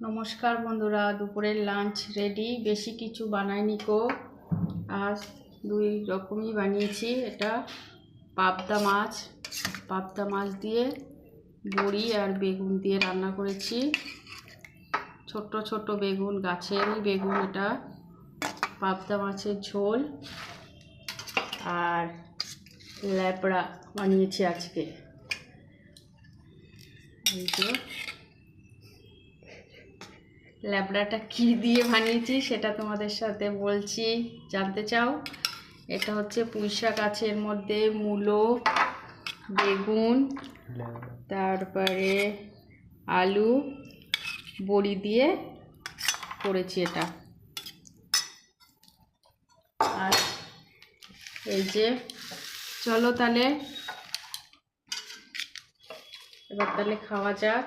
নমস্কার বন্ধুরা, দুপুরের লাঞ্চ রেডি। বেশি কিছু বানাইনি কো, আজ দুই রকমই বানিয়েছি। এটা পাবদা মাছ দিয়ে বড়ি আর বেগুন দিয়ে রান্না করেছি। ছোট ছোট বেগুন, গাছেরই বেগুন। এটা পাবদা মাছের ঝোল আর ল্যাবড়া বানিয়েছি আজকে। এই যে ল্যাবড়াটা কি দিয়ে বানিয়েছি সেটা তোমাদের সাথে বলছি, জানতে চাও? এটা হচ্ছে পুঁইশাক আছে এর মধ্যে, মূলো, বেগুন, তারপরে আলু, বড়ি দিয়ে করেছি এটা। আর এই যে চলো তাহলে এবার খাওয়া যাক।